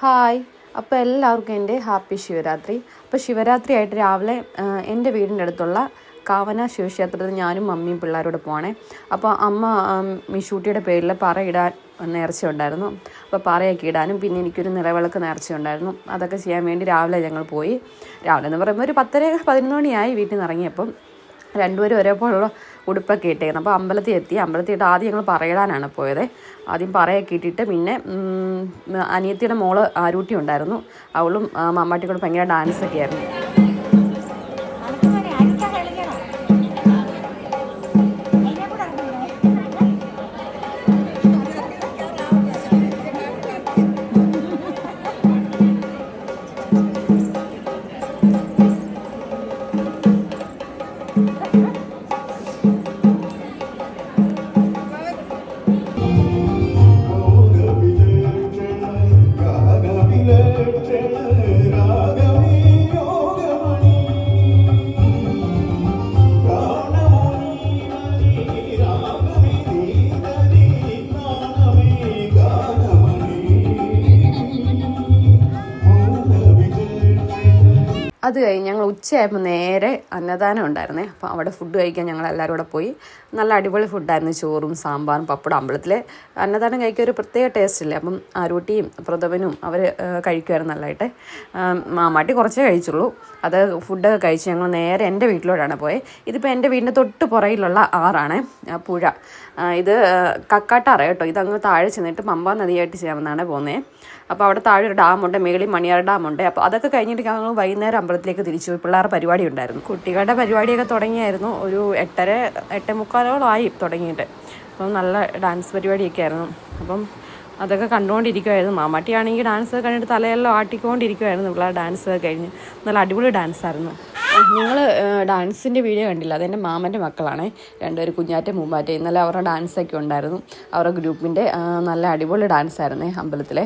Hi. അപ്പോൾ എല്ലാവർക്കും എൻ്റെ ഹാപ്പി ശിവരാത്രി. അപ്പോൾ ശിവരാത്രി ആയിട്ട് രാവിലെ എൻ്റെ വീടിൻ്റെ അടുത്തുള്ള കാവന ശിവക്ഷേത്രത്തിൽ ഞാനും മമ്മിയും പിള്ളേരോട് പോകണേ. അപ്പോൾ അമ്മ മിഷൂട്ടിയുടെ പേരിൽ പറയിടാൻ നേർച്ചയുണ്ടായിരുന്നു. അപ്പോൾ പറയൊക്കെ ഇടാനും പിന്നെ എനിക്കൊരു നിലവിളക്ക് നേർച്ചയുണ്ടായിരുന്നു. അതൊക്കെ ചെയ്യാൻ വേണ്ടി രാവിലെ ഞങ്ങൾ പോയി. രാവിലെ എന്ന് പറയുമ്പോൾ ഒരു 10-11 മണിയായി വീട്ടിൽ നിന്ന് ഇറങ്ങിയപ്പം. രണ്ടുപേരും ഒരേപോലുള്ള ഉടുപ്പൊക്കെ ഇട്ടേക്കുന്നത്. അപ്പോൾ അമ്പലത്തിയിട്ട് ആദ്യം ഞങ്ങൾ പറയിടാനാണ് പോയത്. ആദ്യം പറയൊക്കെ ഇട്ടിട്ട് പിന്നെ അനിയത്തിയുടെ മോള് ആരൂട്ടി ഉണ്ടായിരുന്നു. അവളും മമ്മാട്ടിയോട് ഭയങ്കര ഡാൻസൊക്കെ ആയിരുന്നു. അത് കഴിഞ്ഞ് ഞങ്ങൾ ഉച്ചയായപ്പോൾ നേരെ അന്നദാനം ഉണ്ടായിരുന്നേ. അപ്പോൾ അവിടെ ഫുഡ് കഴിക്കാൻ ഞങ്ങൾ എല്ലാവരും കൂടെ പോയി. നല്ല അടിപൊളി ഫുഡായിരുന്നു. ചോറും സാമ്പാറും പപ്പടം. അമ്പലത്തിലെ അന്നദാനം കഴിക്കാൻ ഒരു പ്രത്യേക ടേസ്റ്റ് ഇല്ലേ. അപ്പം ആരൂട്ടിയും പ്രഥമനും അവർ കഴിക്കുമായിരുന്നു നല്ലതായിട്ട്. മാമാട്ടി കുറച്ചേ കഴിച്ചുള്ളൂ. അത് ഫുഡൊക്കെ കഴിച്ച് ഞങ്ങൾ നേരെ എൻ്റെ വീട്ടിലോട്ടാണ് പോയത്. ഇതിപ്പോൾ എൻ്റെ വീടിൻ്റെ തൊട്ട് പുറയിലുള്ള ആറാണ് പുഴ. ഇത് കക്കാട്ടാറ കേട്ടോ. ഇതങ്ങ് താഴെ ചെന്നിട്ട് പമ്പാ നദിയായിട്ട് ചേർന്നാണ് പോകുന്നത്. അപ്പോൾ അവിടെ താഴെ ഒരു ഡാമുണ്ട്, മേളിൽ മണിയാർ ഡാമുണ്ട്. അപ്പോൾ അതൊക്കെ കഴിഞ്ഞിട്ട് ഞങ്ങൾ വൈകുന്നേരം അമ്പലത്തിലേക്ക് തിരിച്ചു പോയി. പിള്ളേരുടെ പരിപാടി ഉണ്ടായിരുന്നു. കുട്ടികളുടെ പരിപാടിയൊക്കെ തുടങ്ങിയായിരുന്നു. ഒരു 8:45 തുടങ്ങിയിട്ട്. അപ്പം നല്ല ഡാൻസ് പരിപാടിയൊക്കെ ആയിരുന്നു. അപ്പം അതൊക്കെ കണ്ടുകൊണ്ടിരിക്കുമായിരുന്നു. മാമാട്ടിയാണെങ്കിൽ ഡാൻസ് കഴിഞ്ഞിട്ട് തലയെല്ലാം ആട്ടിക്കൊണ്ടിരിക്കുമായിരുന്നു. പിള്ളേർ ഡാൻസ് കഴിഞ്ഞ് നല്ല അടിപൊളി ഡാൻസായിരുന്നു. നിങ്ങൾ ഡാൻസിൻ്റെ വീഡിയോ കണ്ടില്ല, അതെൻ്റെ മാമൻ്റെ മക്കളാണ്. രണ്ടുപേർ കുഞ്ഞാറ്റ മൂമ്പാറ്റ. ഇന്നലെ അവരുടെ ഡാൻസൊക്കെ ഉണ്ടായിരുന്നു. അവരുടെ ഗ്രൂപ്പിൻ്റെ നല്ല അടിപൊളി ഡാൻസായിരുന്നേ അമ്പലത്തിലെ.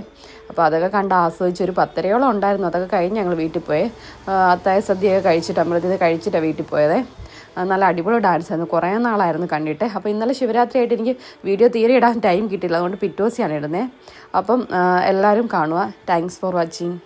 അപ്പോൾ അതൊക്കെ കണ്ട് ആസ്വദിച്ച് ഒരു 10:30 ഉണ്ടായിരുന്നു. അതൊക്കെ കഴിഞ്ഞ് ഞങ്ങൾ വീട്ടിൽ പോയി അത്താഴ സദ്യയൊക്കെ കഴിച്ചിട്ട് അമ്പലത്തിൽ നിന്ന് കഴിച്ചിട്ടാണ് വീട്ടിൽ പോയത്. നല്ല അടിപൊളി ഡാൻസായിരുന്നു. കുറേ നാളായിരുന്നു കണ്ടിട്ട്. അപ്പോൾ ഇന്നലെ ശിവരാത്രി ആയിട്ട് എനിക്ക് വീഡിയോ തീരെ ഇടാൻ ടൈം കിട്ടിയില്ല. അതുകൊണ്ട് പിറ്റോസിയാണ് ഇടുന്നത്. അപ്പം എല്ലാവരും കാണുക. Thanks for watching.